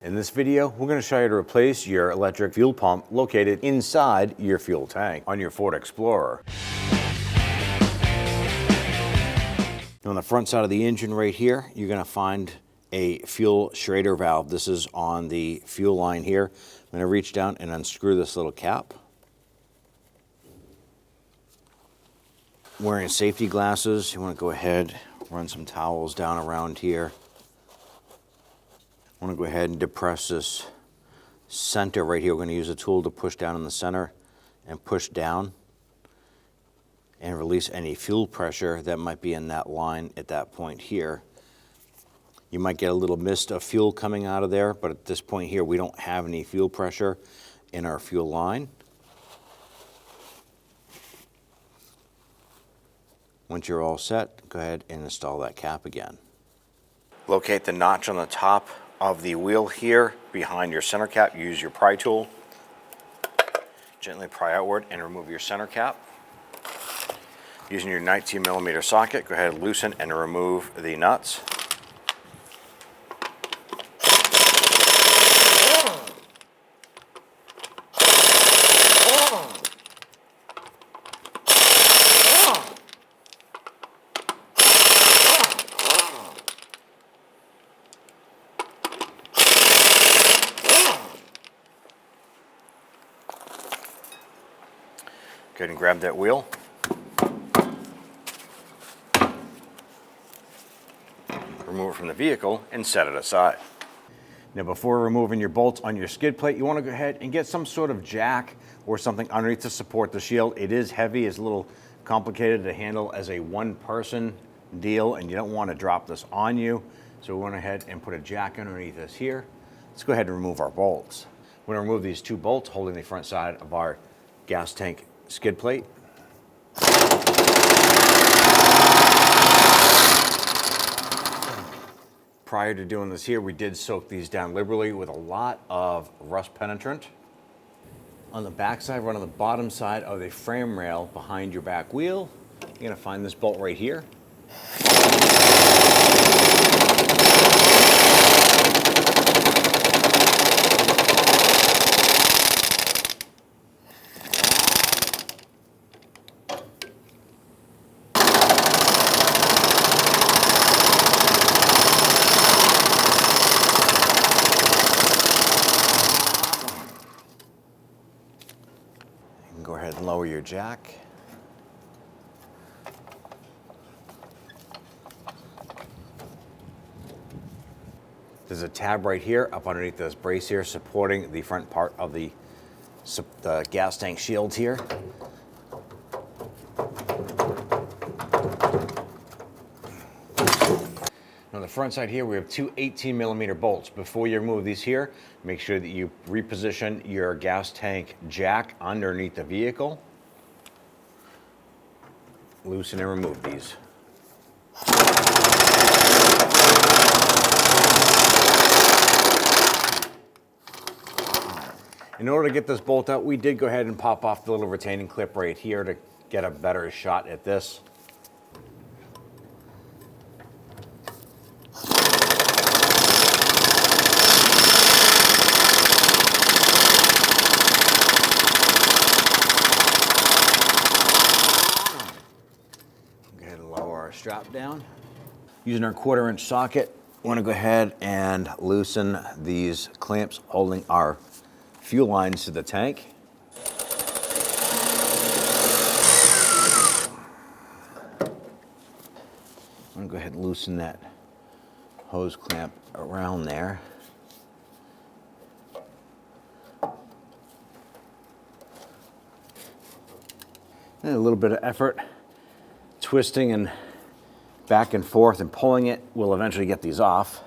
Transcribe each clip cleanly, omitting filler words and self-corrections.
In this video, we're going to show you how to replace your electric fuel pump located inside your fuel tank on your Ford Explorer. On the front side of the engine right here, you're going to find a fuel Schrader valve. This is on the fuel line here. I'm going to reach down and unscrew this little cap. Wearing safety glasses, you want to go ahead, run some towels down around here. I want to go ahead and depress this center right here. We're going to use a tool to push down in the center and push down and release any fuel pressure that might be in that line at that point here. You might get a little mist of fuel coming out of there, but at this point here, we don't have any fuel pressure in our fuel line. Once you're all set, go ahead and install that cap again. Locate the notch on the top of the wheel here behind your center cap. Use your pry tool. Gently pry outward and remove your center cap. Using your 19mm socket, go ahead and loosen and remove the nuts. Go ahead and grab that wheel. Remove it from the vehicle and set it aside. Now before removing your bolts on your skid plate, you want to go ahead and get some sort of jack or something underneath to support the shield. It is heavy, it's a little complicated to handle as a one-person deal, and you don't want to drop this on you. So we went ahead and put a jack underneath this here. Let's go ahead and remove our bolts. We're going to remove these two bolts holding the front side of our gas tank skid plate. Prior to doing this here, we did soak these down liberally with a lot of rust penetrant. On the back side, right on the bottom side of the frame rail behind your back wheel, you're going to find this bolt right here. Go ahead and lower your jack. There's a tab right here up underneath this brace here supporting the front part of the gas tank shield here. On the front side here, we have two 18mm bolts. Before you remove these here, make sure that you reposition your gas tank jack underneath the vehicle. Loosen and remove these. In order to get this bolt out, we did go ahead and pop off the little retaining clip right here to get a better shot at this. Strap down. Using our 1/4-inch socket, we want to go ahead and loosen these clamps holding our fuel lines to the tank. I'm going to go ahead and loosen that hose clamp around there. And a little bit of effort, twisting and back and forth and pulling it will eventually get these off.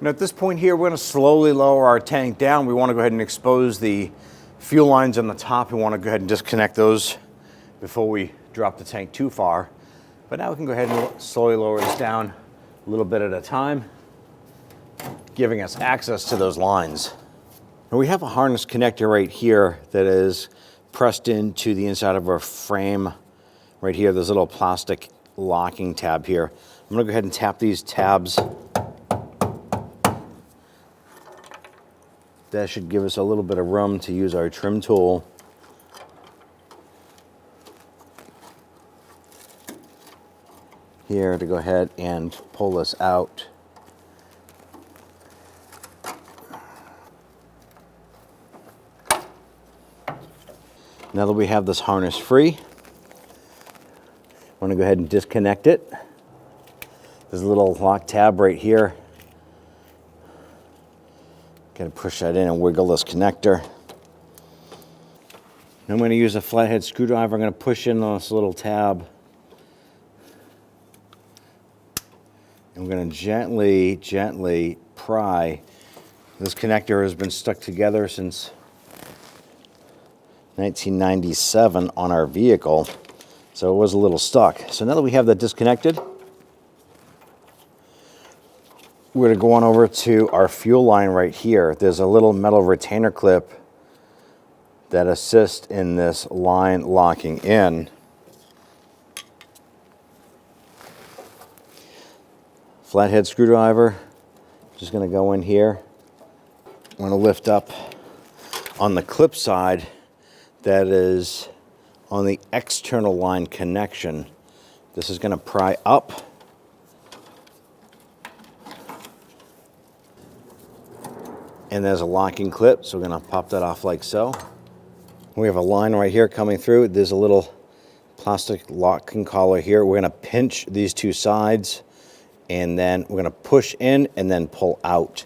And at this point here, we're going to slowly lower our tank down. We want to go ahead and expose the fuel lines on the top. We want to go ahead and disconnect those before we drop the tank too far. But now we can go ahead and slowly lower this down a little bit at a time, giving us access to those lines. And we have a harness connector right here that is pressed into the inside of our frame right here. There's a little plastic locking tab here. I'm I'm gonna go ahead and tap these tabs. That should give us a little bit of room to use our trim tool. Here to go ahead and pull this out. Now that we have this harness free, I'm going to go ahead and disconnect it. There's a little lock tab right here. Got to push that in and wiggle this connector. Now I'm going to use a flathead screwdriver. I'm going to push in on this little tab. And we're going to gently pry. This connector has been stuck together since 1997 on our vehicle, so it was a little stuck. So now that we have that disconnected, we're going to go on over to our fuel line right here. There's a little metal retainer clip that assists in this line locking in. Flathead screwdriver, just going to go in here. I'm going to lift up on the clip side that is on the external line connection. This is going to pry up. And there's a locking clip, so we're going to pop that off like so. We have a line right here coming through. There's a little plastic locking collar here. We're going to pinch these two sides, and then we're going to push in and then pull out.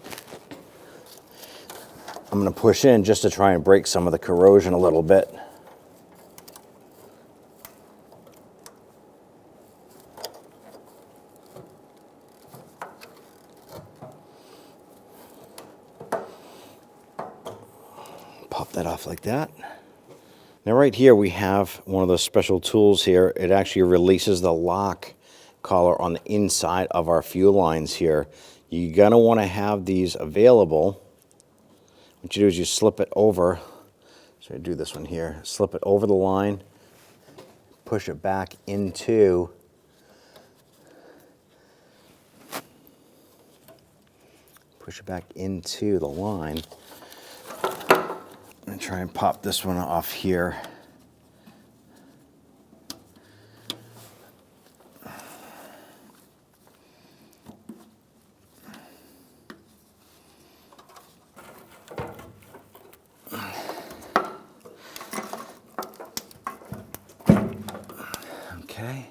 I'm going to push in just to try and break some of the corrosion a little bit. Pop that off like that. Now right here we have one of those special tools here. It actually releases the lock collar on the inside of our fuel lines here. You're going to want to have these available. What you do is you slip it over. So I do this one here. Slip it over the line, push it back into the line. I'm going to try and pop this one off here. Okay.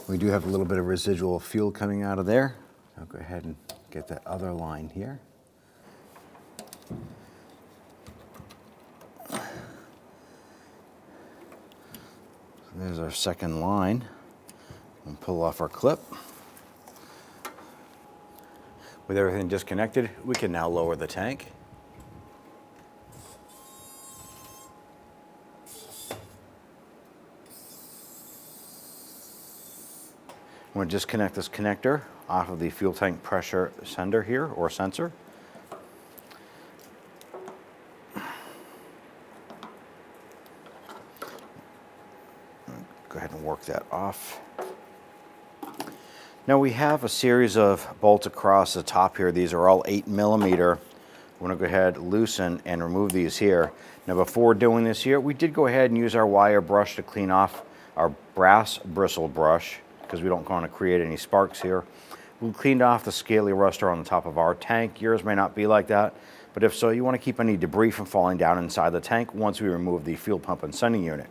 We do have a little bit of residual fuel coming out of there. I'll go ahead and get that other line here. There's our second line. And pull off our clip. With everything disconnected, we can now lower the tank. I'm going to disconnect this connector off of the fuel tank pressure sender here, or sensor. Go ahead and work that off. Now we have a series of bolts across the top here. These are all 8mm. We're going to go ahead, loosen, and remove these here. Now before doing this here, we did go ahead and use our wire brush to clean off our brass bristle brush, because we don't want to create any sparks here. We cleaned off the scaly ruster on the top of our tank. Yours may not be like that, but if so, you want to keep any debris from falling down inside the tank once we remove the fuel pump and sending unit.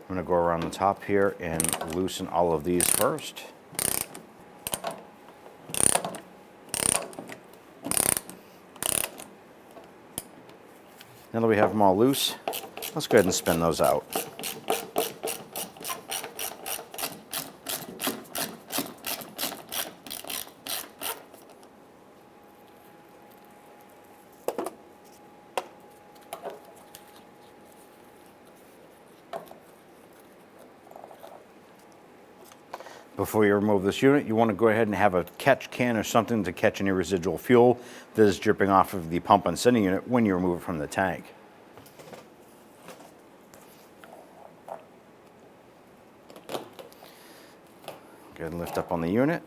I'm going to go around the top here and loosen all of these first. Now that we have them all loose, let's go ahead and spin those out. Before you remove this unit, you want to go ahead and have a catch can or something to catch any residual fuel that is dripping off of the pump and sending unit when you remove it from the tank. Go ahead and lift up on the unit.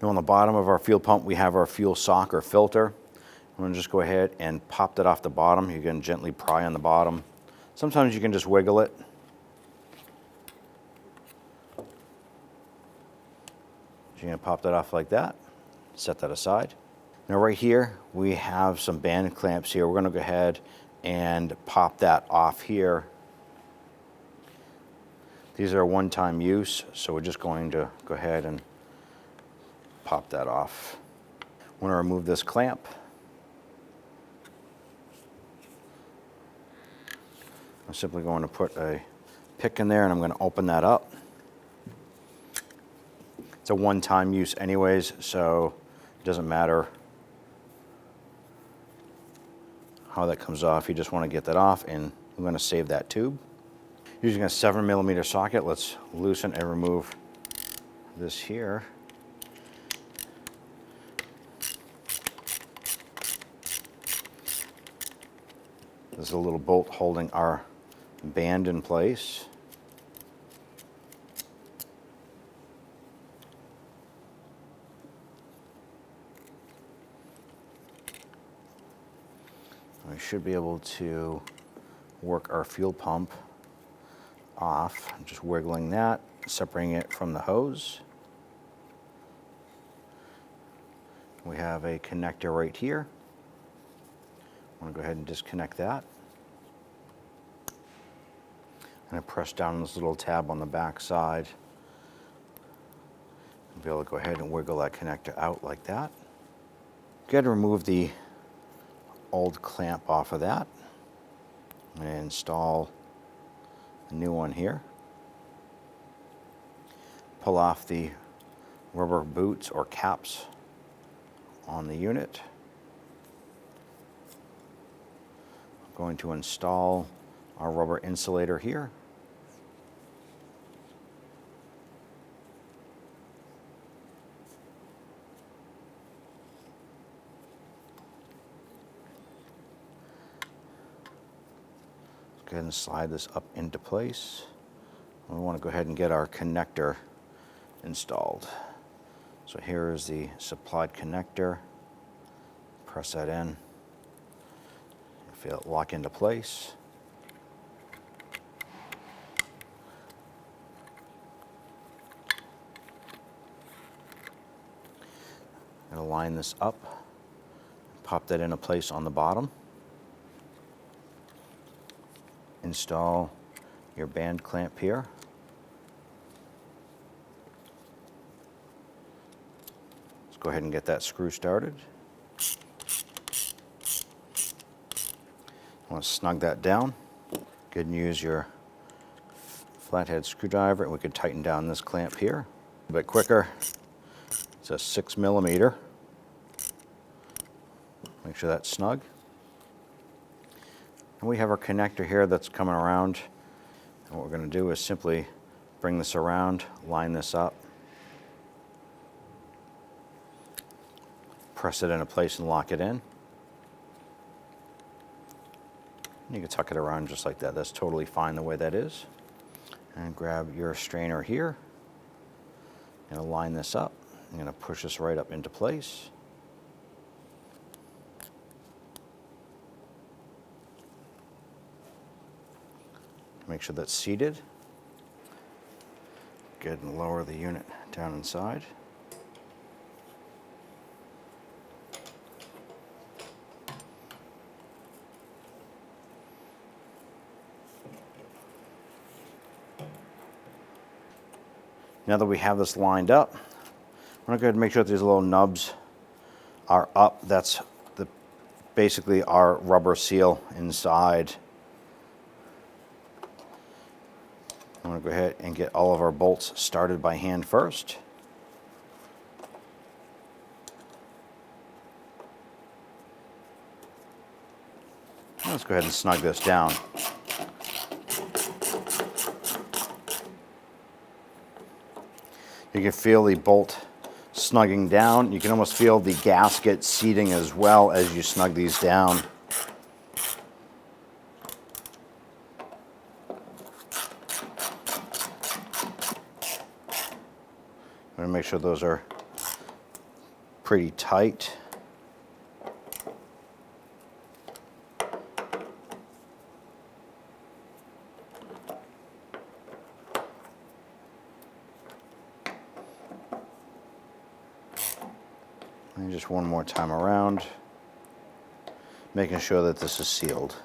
Now on the bottom of our fuel pump, we have our fuel sock or filter. I'm going to just go ahead and pop that off the bottom. You can gently pry on the bottom. Sometimes you can just wiggle it. So you're going to pop that off like that. Set that aside. Now right here, we have some band clamps here. We're going to go ahead and pop that off here. These are one-time use, so we're just going to go ahead and pop that off. I want to remove this clamp. I'm simply going to put a pick in there and I'm going to open that up. It's a one-time use anyways, so it doesn't matter how that comes off. You just want to get that off, and I'm going to save that tube. Using a 7mm socket, let's loosen and remove this here. This is a little bolt holding our band in place. We should be able to work our fuel pump off. I'm just wiggling that, separating it from the hose. We have a connector right here. I'm going to go ahead and disconnect that. And I press down on this little tab on the back side. I'll be able to go ahead and wiggle that connector out like that. Go ahead and remove the old clamp off of that and install a new one here. Pull off the rubber boots or caps on the unit. I'm going to install our rubber insulator here. Go ahead and slide this up into place. We want to go ahead and get our connector installed. So here is the supplied connector. Press that in. Feel it lock into place. I'm going to line this up. Pop that into place on the bottom. Install your band clamp here. Let's go ahead and get that screw started. I want to snug that down. Go ahead and use your flathead screwdriver, and we could tighten down this clamp here a bit quicker. It's a 6mm. Make sure that's snug. And we have our connector here that's coming around. And what we're going to do is simply bring this around, line this up, press it into place and lock it in. You can tuck it around just like that. That's totally fine the way that is. And grab your strainer here and line this up. I'm going to push this right up into place. Make sure that's seated. Go ahead and lower the unit down inside. Now that we have this lined up, I'm going to go ahead and make sure that these little nubs are up. That's basically our rubber seal inside. I'm going to go ahead and get all of our bolts started by hand first. Let's go ahead and snug this down. You can feel the bolt snugging down. You can almost feel the gasket seating as well as you snug these down. I'm going to make sure those are pretty tight. And just one more time around, making sure that this is sealed.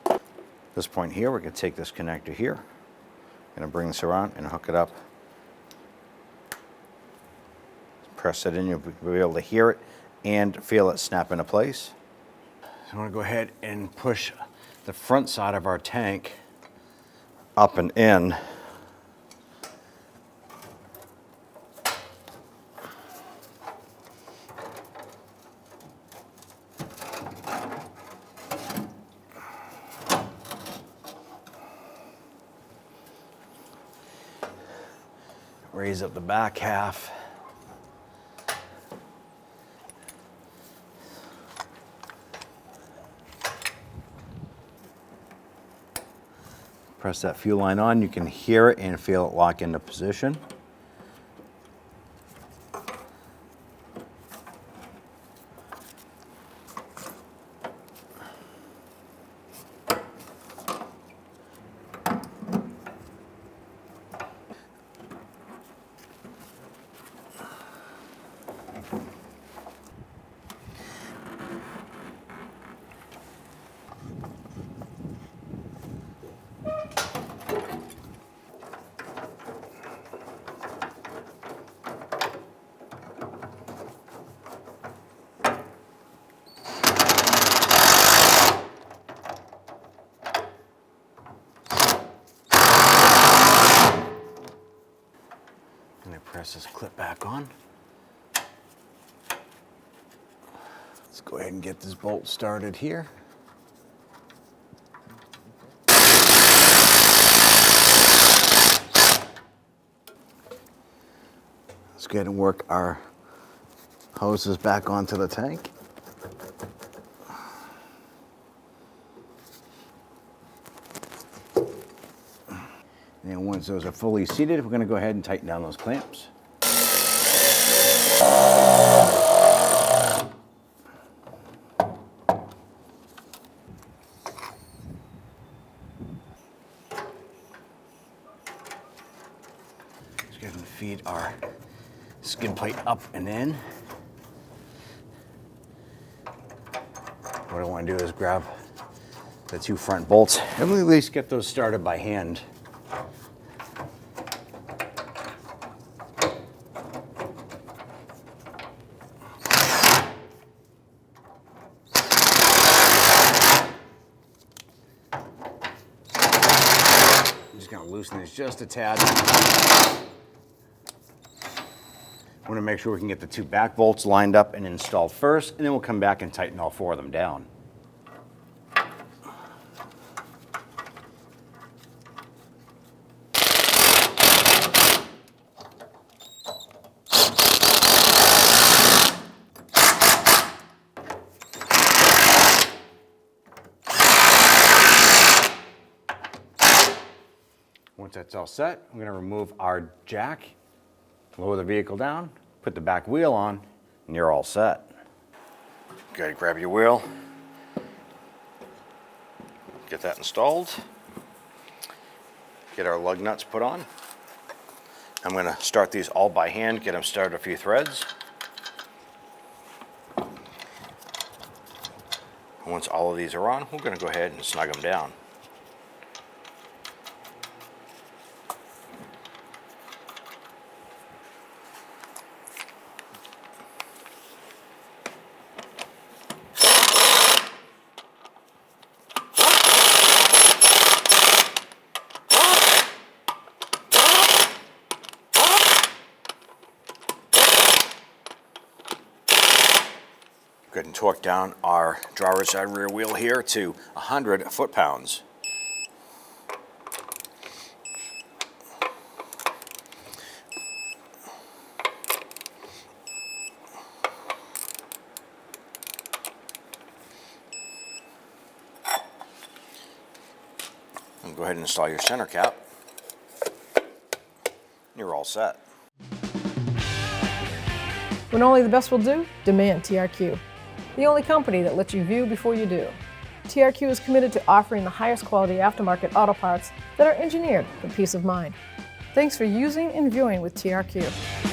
At this point here, we're going to take this connector here, going to bring this around and hook it up. Press it in, you'll be able to hear it and feel it snap into place. So I'm going to go ahead and push the front side of our tank up and in. Raise up the back half. Press that fuel line on, you can hear it and feel it lock into position. Press this clip back on. Let's go ahead and get this bolt started here. Let's go ahead and work our hoses back onto the tank. And once those are fully seated, we're going to go ahead and tighten down those clamps. Let's go ahead and feed our skid plate up and in. What I want to do is grab the two front bolts and at least get those started by hand. I'm just going to loosen this just a tad. I want to make sure we can get the two back bolts lined up and installed first, and then we'll come back and tighten all four of them down. Once that's all set, I'm going to remove our jack, lower the vehicle down, put the back wheel on, and you're all set. Go ahead and grab your wheel, get that installed, get our lug nuts put on. I'm going to start these all by hand, get them started a few threads. Once all of these are on, we're going to go ahead and snug them down. Go ahead and torque down our driver's side rear wheel here to 100 foot-pounds. And go ahead and install your center cap. You're all set. When only the best will do, demand TRQ. The only company that lets you view before you do. TRQ is committed to offering the highest quality aftermarket auto parts that are engineered for peace of mind. Thanks for using and viewing with TRQ.